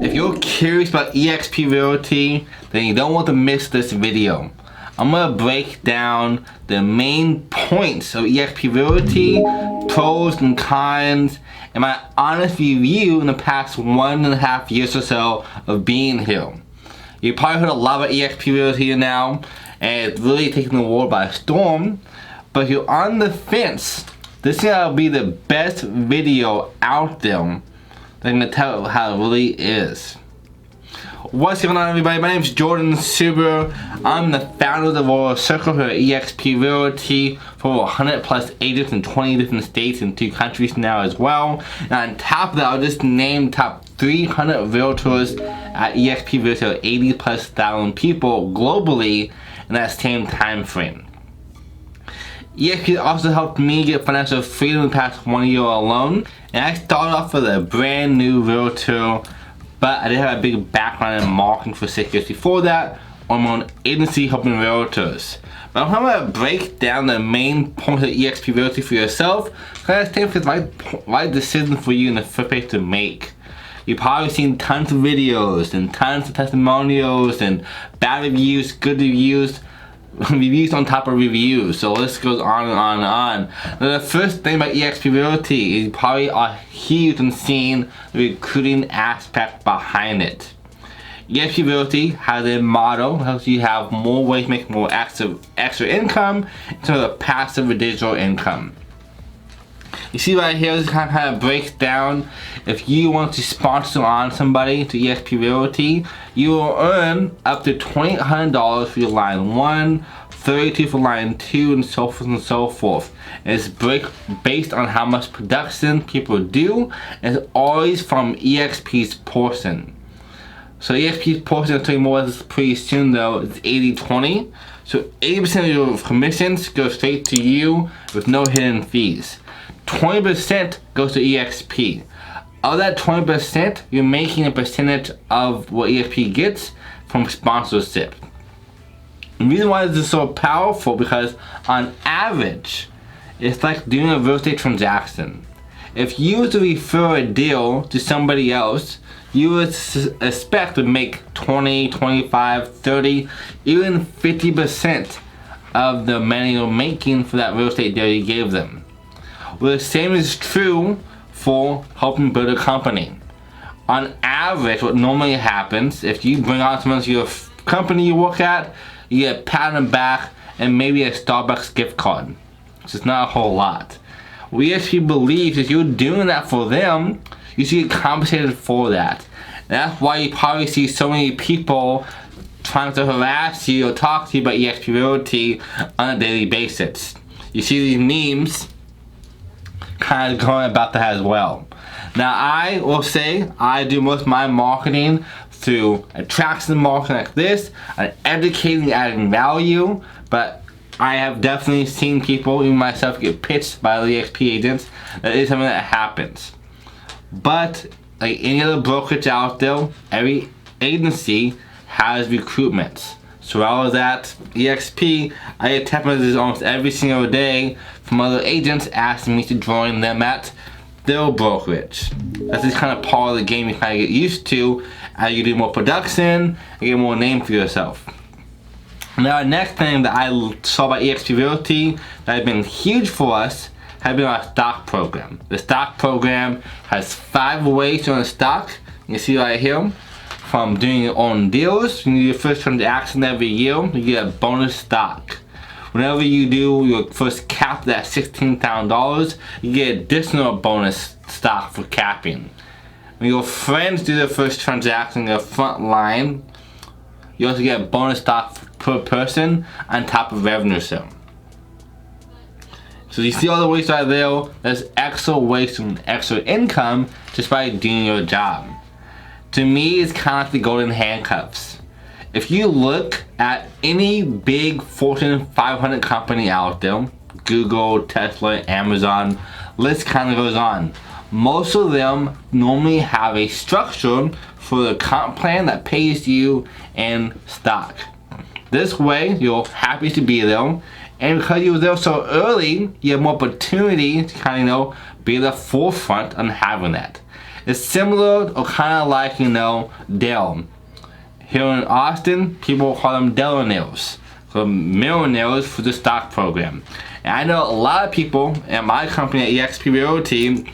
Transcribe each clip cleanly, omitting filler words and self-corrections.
If you're curious about eXp Realty, then you don't want to miss this video. I'm going to break down the main points of eXp Realty, pros and cons, and my honest review in the past 1.5 years or so of being here. You probably heard a lot about eXp Realty now, and it's really taking the world by storm. But if you're on the fence, this is going to be the best video out there that I'm going to tell you how it really is. What's going on, everybody? My name is Jordan Subaru. I'm the founder of the Royal Circle here at eXp Realty for over 100 plus agents in 20 different states and 2 countries now as well. And on top of that, I'll just name top 300 realtors at eXp Realty, 80 plus thousand people globally in that same time frame. eXp also helped me get financial freedom in the past 1 year alone. And I started off as a brand new realtor, but I did have a big background in marketing for 6 years before that on my own agency helping realtors. But I'm going to break down the main points of eXp Realty for yourself, because I think it's the right decision for you in the first place to make. You've probably seen tons of videos and tons of testimonials and bad reviews, good reviews, reviews on top of reviews, so this goes on and on and on. Now, the first thing about eXp Realty is you probably are huge in seeing the recruiting aspect behind it. eXp Realty has a motto that helps you have more ways to make more extra income instead of passive residual income. You see right here, this kind of breaks down. If you want to sponsor on somebody to eXp Realty, you will earn up to $2,800 for your line 1, $32 for line 2, and so forth and so forth. And it's based on how much production people do, and it's always from eXp's portion. So eXp's portion, I'll tell you more about this pretty soon though, it's 80-20. So 80% of your commissions go straight to you with no hidden fees. 20% goes to eXp. Of that 20%, you're making a percentage of what eXp gets from sponsorship. The reason why this is so powerful, because on average, it's like doing a real estate transaction. If you were to refer a deal to somebody else, you would expect to make 20, 25, 30, even 50% of the money you're making for that real estate deal you gave them. Well, the same is true for helping build a company. On average, what normally happens, if you bring on someone to your company you work at, you get a pat on the back and maybe a Starbucks gift card. It's just not a whole lot. We actually believe if you're doing that for them, you should get compensated for that. And that's why you probably see so many people trying to harass you or talk to you about eXp Realty on a daily basis. You see these memes kind of going about that as well. Now, I will say I do most of my marketing through attraction marketing like this, and educating, adding value, but I have definitely seen people, even myself, get pitched by the eXp agents. That is something that happens. But like any other brokerage out there, every agency has recruitments. So while I was at eXp, I get text messages almost every single day from other agents asking me to join them at their brokerage. That's just kind of part of the game you kind of get used to as you do more production and get more name for yourself. Now, the next thing that I saw about eXp Realty that has been huge for us has been our stock program. The stock program has 5 ways to own a stock. You can see right here. From doing your own deals, you do your first transaction every year, you get a bonus stock. Whenever you do your first cap at $16,000, you get additional bonus stock for capping. When your friends do their first transaction in their front line, you also get a bonus stock per person on top of revenue share. So you see all the ways right there, there's extra ways to earn extra income just by doing your job. To me, it's kind of like the golden handcuffs. If you look at any big Fortune 500 company out there, Google, Tesla, Amazon, list kind of goes on. Most of them normally have a structure for the comp plan that pays you in stock. This way, you're happy to be there, and because you were there so early, you have more opportunity to kind of, be at the forefront on having that. It's similar or kind of like, you know, Dell. Here in Austin, people call them Dellionaires, so millionaires for the stock program. And I know a lot of people at my company at eXp Realty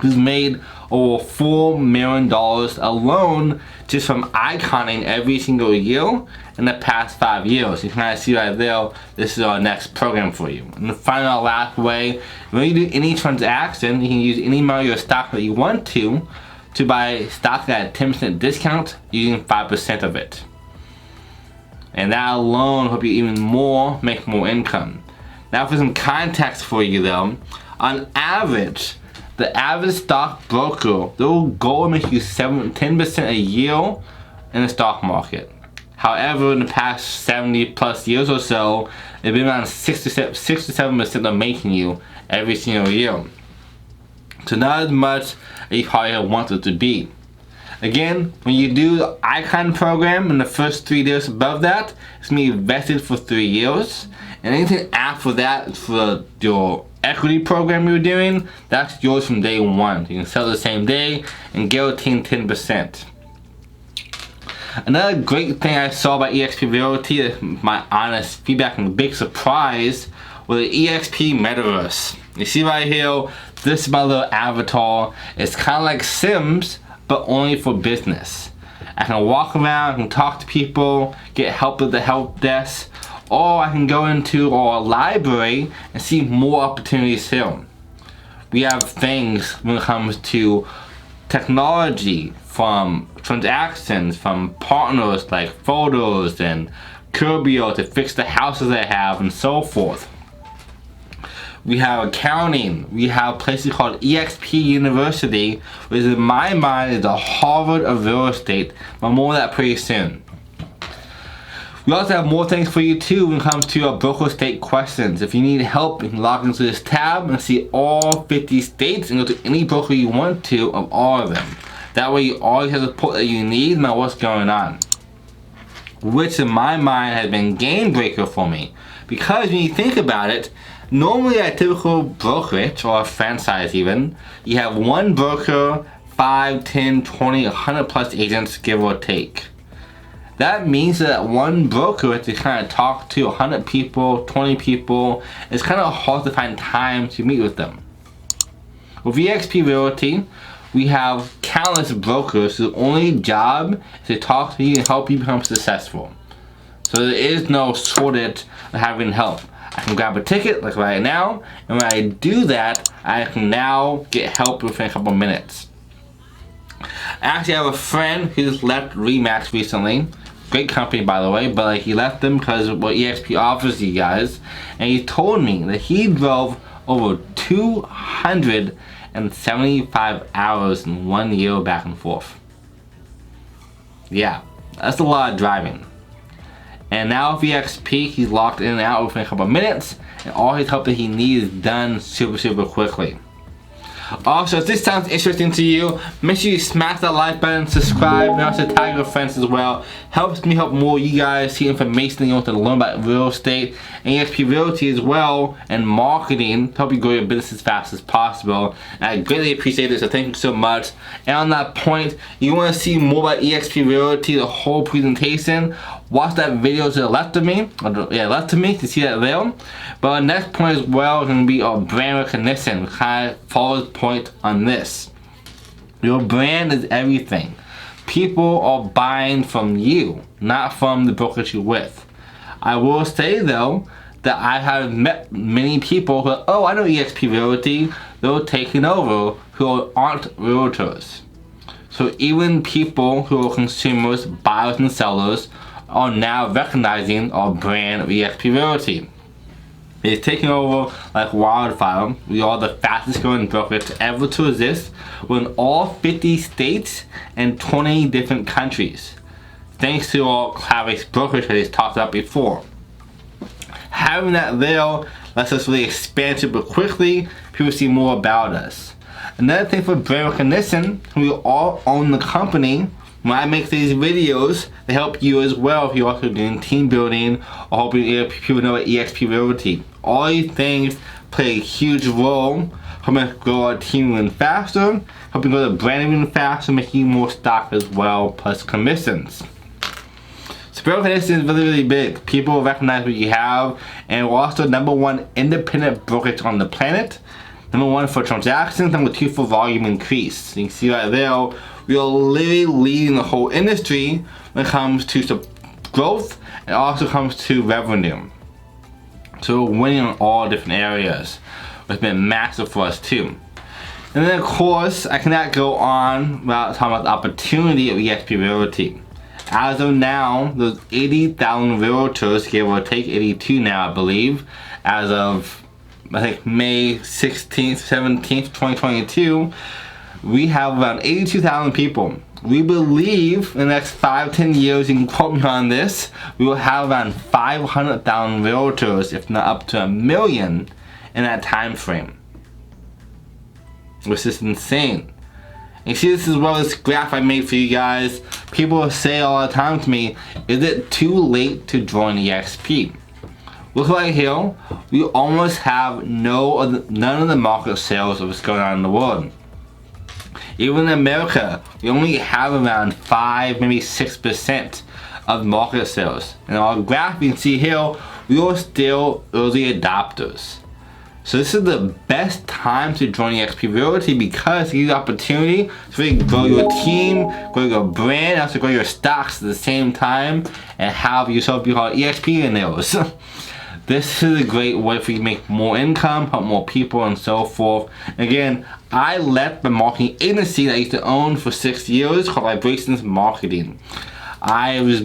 who's made over $4 million alone just from iconing every single year in the past 5 years. You can kind of see right there, this is our next program for you. And the final last way, when you do any transaction, you can use any amount of your stock that you want to buy stock at a 10% discount using 5% of it. And that alone will help you even more make more income. Now for some context for you though, on average, the average stock broker, their goal is to make you 10% a year in the stock market. However, in the past 70 plus years or so, it's been around 6 to 7% they're making you every single year. So not as much as you probably want it to be. Again, when you do the icon program in the first 3 years above that, it's going to be vested for 3 years. And anything after that for your equity program you're doing, that's yours from day one. You can sell the same day and guarantee 10%. Another great thing I saw about eXp Realty, my honest feedback and big surprise, was the eXp Metaverse. You see right here, this is my little avatar. It's kind of like Sims, but only for business. I can walk around, I can talk to people, get help at the help desk, or I can go into our library and see more opportunities here. We have things when it comes to technology, from transactions, from partners like photos and Curbio to fix the houses they have and so forth. We have accounting, we have places called eXp University, which in my mind is the Harvard of real estate, but more of that pretty soon. We also have more things for you too when it comes to our broker state questions. If you need help, you can log into this tab and see all 50 states and go to any broker you want to of all of them. That way you always have the support that you need no matter what's going on. Which in my mind has been game breaker for me. Because when you think about it, normally a typical brokerage or a franchise even, you have one broker, 5, 10, 20, 100 plus agents give or take. That means that one broker has to kind of talk to 100 people, 20 people. It's kind of hard to find time to meet with them. With eXp Realty, we have countless brokers whose only job is to talk to you and help you become successful. So there is no shortage of having help. I can grab a ticket like right now, and when I do that, I can now get help within a couple minutes. I actually have a friend who's left RE/MAX recently. Great company by the way, but like he left them because of what eXp offers you guys, and he told me that he drove over 275 hours in 1 year back and forth. Yeah, that's a lot of driving. And now with eXp, he's locked in and out within a couple of minutes, and all his help that he needs is done super quickly. Also, if this sounds interesting to you, make sure you smash that like button, subscribe, and also tag your friends as well. Helps me help more you guys see information that you want to learn about real estate and eXp Realty as well, and marketing to help you grow your business as fast as possible. And I greatly appreciate it, so thank you so much. And on that point, you want to see more about eXp Realty, the whole presentation, watch that video to the left of me, to see that there. But our next point as well is going to be our brand recognition, which kind of follows point on this. Your brand is everything. People are buying from you, not from the brokerage you're with. I will say though, that I have met many people who are, oh, I know eXp Realty, they're taking over, who aren't realtors. So even people who are consumers, buyers and sellers, are now recognizing our brand of eXp Realty. It's taking over like wildfire. We are the fastest growing brokerage ever to exist. We're in all 50 states and 20 different countries. Thanks to our cloud-based brokerage that I talked about before. Having that there lets us really expand super quickly. People see more about us. Another thing for brand recognition, we all own the company. When I make these videos, they help you as well if you're also doing team building or hoping people know at eXp Realty. All these things play a huge role helping us grow our team even faster, helping grow the brand even faster, making more stock as well, plus commissions. So brokerage is really, really big. People recognize what you have, and we're also #1 independent brokerage on the planet. #1 for transactions, #2 for volume increase. You can see right there, we are literally leading the whole industry when it comes to growth and also comes to revenue. So we're winning in all different areas, which has been massive for us too. And then of course, I cannot go on without talking about the opportunity of eXp Realty. As of now, there's 80,000 realtors, give or take 82 now I believe, as of I think May 16th, 17th, 2022, we have around 82,000 people. We believe in the next 5-10 years, you can quote me on this, we will have around 500,000 realtors, if not up to 1 million in that time frame. Which is insane. And see, this is this graph I made for you guys. People say all the time to me, is it too late to join eXp? Look right here, we almost have none of the market sales of what's going on in the world. Even in America, we only have around 5, maybe 6% of market sales. And on our graph you can see here, we are still early adopters. So this is the best time to join eXp Realty because it gives you the opportunity to really grow your team, grow your brand, also grow your stocks at the same time, and have yourself be called eXp millionaires. This is a great way for you to make more income, help more people, and so forth. Again, I left the marketing agency that I used to own for 6 years called Vibrations Marketing. I was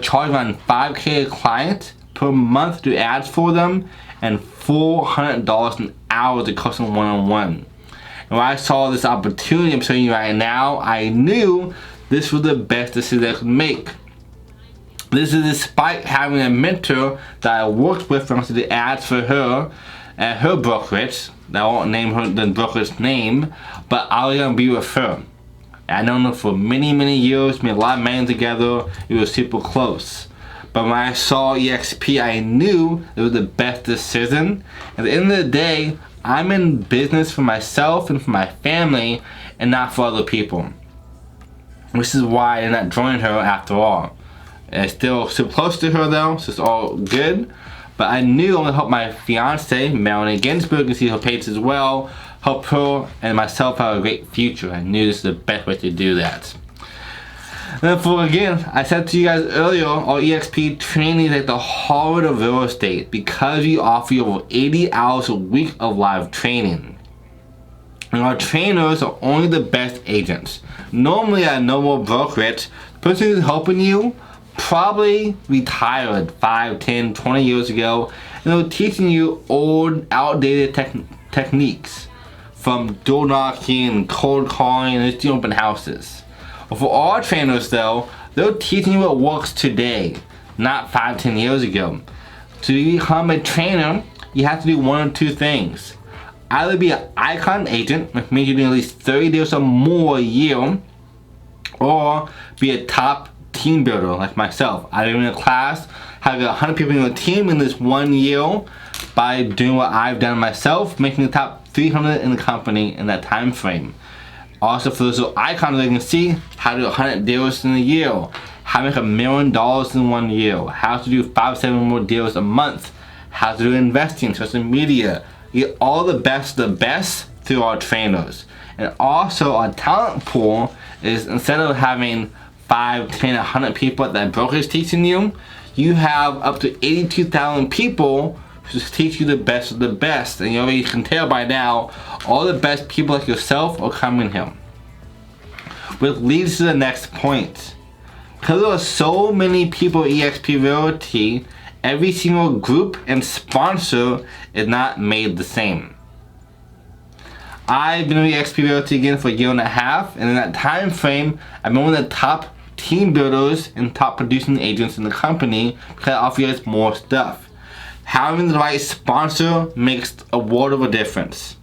charging around $5K a client per month to do ads for them, and $400 an hour to custom one-on-one. And when I saw this opportunity I'm showing you right now, I knew this was the best decision I could make. This is despite having a mentor that I worked with and also did ads for her at her brokerage. I won't name the brokerage name, but I was gonna be with her. I known her for many, many years, made a lot of money together, we were super close. But when I saw eXp, I knew it was the best decision. At the end of the day, I'm in business for myself and for my family and not for other people. Which is why I did not join her after all. I'm still super close to her though, so it's all good. But I knew I would help my fiance, Melanie Ginsburg, you can see her page as well, help her and myself have a great future. I knew this is the best way to do that. And for again, I said to you guys earlier, our eXp training is like the heart of real estate because we offer you over 80 hours a week of live training. And our trainers are only the best agents. Normally at a normal brokerage, the person who's helping you probably retired 5, 10, 20 years ago, and they're teaching you old, outdated techniques from door knocking and cold calling and just open houses. But for our trainers though, they're teaching you what works today, not 5, 10 years ago. To become a trainer, you have to do one or two things. Either be an icon agent, which means you're doing at least 30 deals or more a year, or be a top team builder like myself. I did in a class, having 100 people in a team in this 1 year by doing what I've done myself, making the top 300 in the company in that time frame. Also for those little icons that you can see, how to do 100 deals in a year, how to make $1 million in 1 year, how to do 5-7 more deals a month, how to do investing, social media. You get all the best of the best through our trainers. And also our talent pool is, instead of having 5, 10, 100 people that broker is teaching you, you have up to 82,000 people who teach you the best of the best. And you already can tell by now, all the best people like yourself are coming here. Which leads to the next point. Because there are so many people at eXp Realty, every single group and sponsor is not made the same. I've been with eXp Realty again for a year and a half, and in that time frame, I've been one of the top team builders and top producing agents in the company because I offer you guys more stuff. Having the right sponsor makes a world of a difference.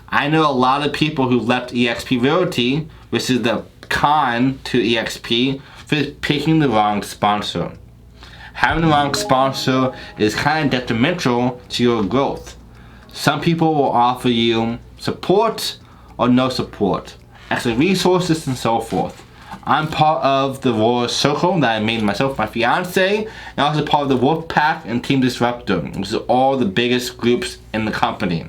I know a lot of people who left eXp Realty, which is the con to eXp, for picking the wrong sponsor. Having the wrong sponsor is kind of detrimental to your growth. Some people will offer you support or no support, extra resources and so forth. I'm part of the Royal Circle that I made myself, my fiance, and also part of the Wolf Pack and Team Disruptor, which is all the biggest groups in the company.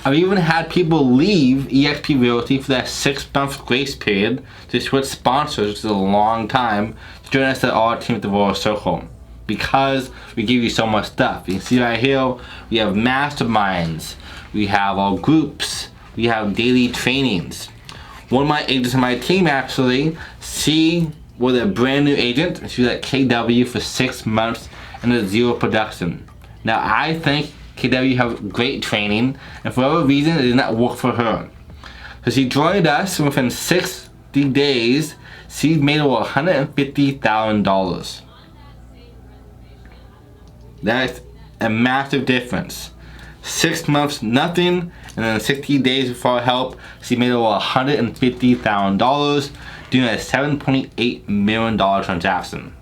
I've even had people leave eXp Realty for that 6-month grace period to switch sponsors, which is a long time, to join us at our team at the Royal Circle, because we give you so much stuff. You can see right here, we have masterminds, we have our groups, we have daily trainings. One of my agents on my team actually, she was a brand new agent, and she was at KW for 6 months and there's 0 production. Now I think KW have great training, and for whatever reason it did not work for her. So she joined us, and within 60 days, she made over $150,000. That's a massive difference. 6 months, nothing, and then 60 days before help, she made over $150,000 doing a $7.8 million transaction.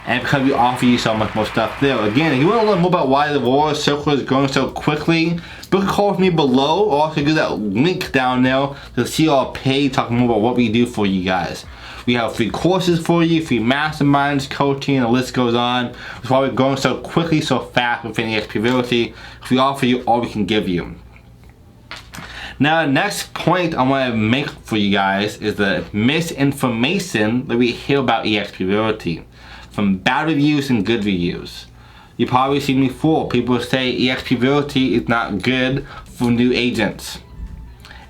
And because we offer you so much more stuff there. Again, if you want to learn more about why the Royal Circle is growing so quickly, book a call with me below, or also get that link down there to see our page talking more about what we do for you guys. We have free courses for you, free masterminds, coaching, the list goes on. That's why we're growing so quickly, so fast within eXp Realty. We offer you all we can give you. Now, the next point I want to make for you guys is the misinformation that we hear about eXp Realty, from bad reviews and good reviews. You probably seen before, people say eXp Realty is not good for new agents.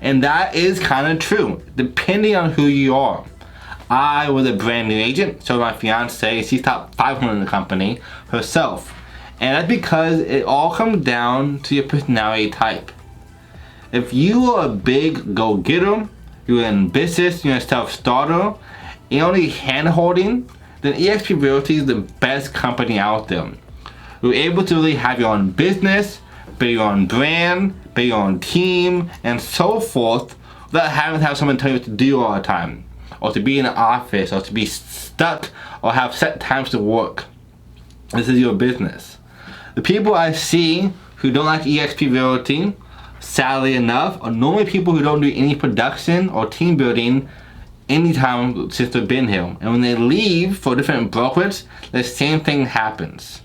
And that is kind of true, depending on who you are. I was a brand new agent, so my fiance, she's top 500 in the company herself. And that's because it all comes down to your personality type. If you are a big go-getter, you're in business, you're a self-starter, and you only hand-holding, then eXp Realty is the best company out there. You're able to really have your own business, build your own brand, build your own team, and so forth, without having to have someone tell you what to do all the time, or to be in an office, or to be stuck, or have set times to work. This is your business. The people I see who don't like eXp Realty, sadly enough, are normally people who don't do any production or team building anytime since they've been here. And when they leave for a different brokerage, the same thing happens.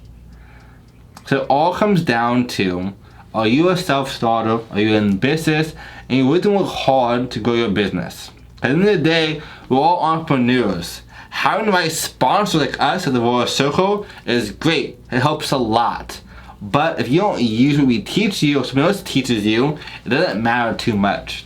So it all comes down to, are you a self-starter, are you in business, and you really work hard to grow your business? At the end of the day, we're all entrepreneurs. Having the right sponsor like us at the Royal Circle is great. It helps a lot. But if you don't use what we teach you, or someone else teaches you, it doesn't matter too much.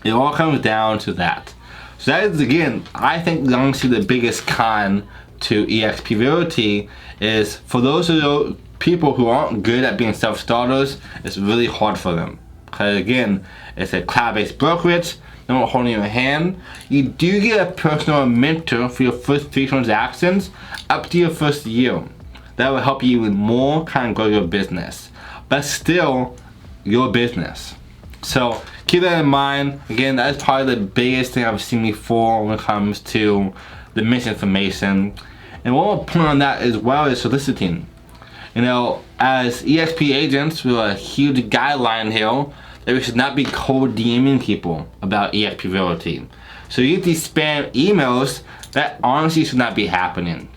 It all comes down to that. So that is, again, I think honestly the biggest con to eXp Realty is for those of those people who aren't good at being self-starters, it's really hard for them. Because again, it's a cloud-based brokerage, no one holding your hand. You do get a personal mentor for your first 3 transactions up to your first year. That will help you even more kind of grow your business. But still, your business. So keep that in mind. Again, that is probably the biggest thing I've seen before when it comes to the misinformation. And one more point on that as well is soliciting. You know, as eXp agents, we have a huge guideline here that we should not be cold DMing people about eXp Realty. So you get these spam emails, that honestly should not be happening.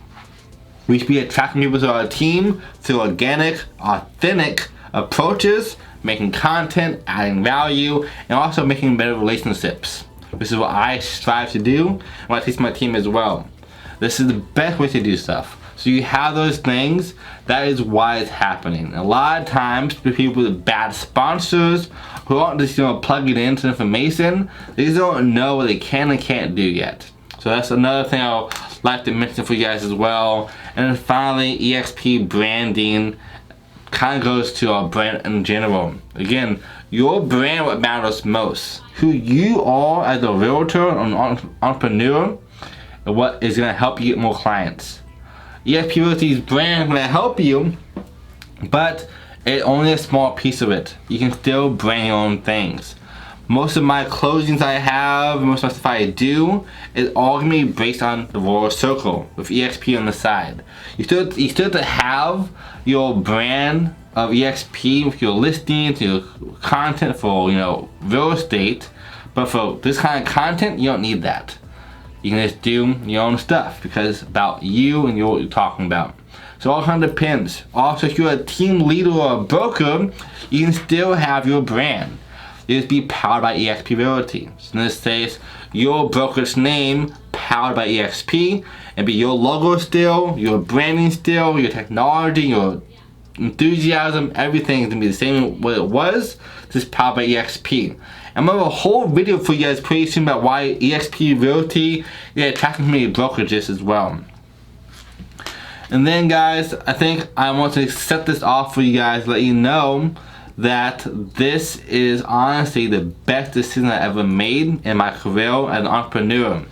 We should be attracting people to our team through organic, authentic approaches, making content, adding value, and also making better relationships. This is what I strive to do, and what I teach my team as well. This is the best way to do stuff. So you have those things, that is why it's happening. A lot of times, people with bad sponsors who aren't just plugging into information, they just don't know what they can and can't do yet. So that's another thing I'll like to mention for you guys as well. And then finally, eXp branding kind of goes to our brand in general. Again, your brand what matters most. Who you are as a realtor or an entrepreneur, and what is going to help you get more clients. eXp Realty's brand is going to help you, but it's only a small piece of it. You can still brand your own things. Most of my closings I have, most of the stuff I do, is all going to be based on the Royal Circle with eXp on the side. You still have to have your brand of eXp with your listings, your content for, you know, real estate. But for this kind of content, you don't need that. You can just do your own stuff because it's about you and what you're talking about. So all kind of depends. Also, if you're a team leader or a broker, you can still have your brand. You just be powered by eXp Realty. So in this case, your brokerage name powered by eXp, and be your logo still, your branding still, your technology, your enthusiasm, everything is gonna be the same what it was, just powered by eXp. I'm gonna have a whole video for you guys pretty soon about why eXp Realty is attracting many brokerages as well. And then guys, I think I want to set this off for you guys, let you know that this is honestly the best decision I ever made in my career as an entrepreneur.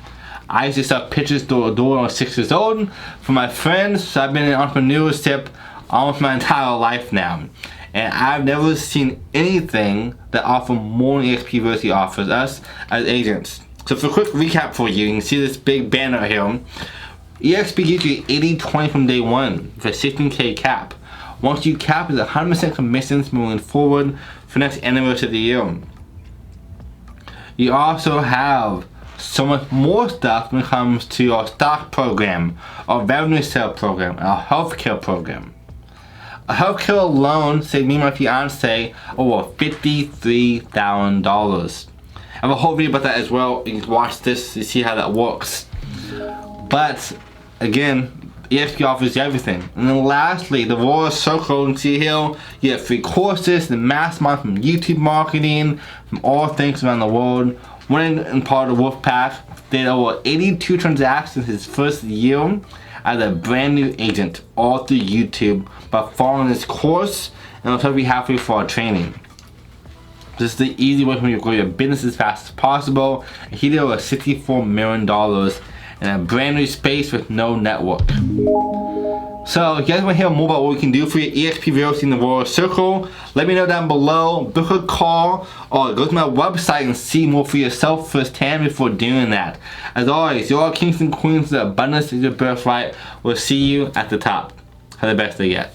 I used to sell pitches door to door when I was 6 years old for my friends, so I've been in entrepreneurship almost my entire life now. And I've never seen anything that offers more than eXp Realty offers us as agents. So for a quick recap for you, you can see this big banner here. eXp gives you 80-20 from day one for a 16K cap. Once you cap, it's 100% commissions moving forward for the next anniversary of the year. You also have so much more stuff when it comes to our stock program, our revenue sale program, our healthcare program. A healthcare alone saved me and my fiance over $53,000. I have a whole video about that as well. You can watch this to see how that works. But again, eXp offers you everything. And then lastly, the Royal Circle, you can see here, you get free courses, the mastermind from YouTube marketing, from all things around the world. One in part of the Wolfpack did over 82 transactions his first year as a brand new agent, all through YouTube, by following this course, and it'll be halfway for our training. This is the easy way for you to grow your business as fast as possible. And he did over $64 million in a brand new space with no network. So if you guys want to hear more about what we can do for your eXp Realty in the Royal Circle, let me know down below, book a call, or go to my website and see more for yourself firsthand before doing that. As always, you're all kings and queens, the abundance is your birthright. We'll see you at the top. Have the best day yet.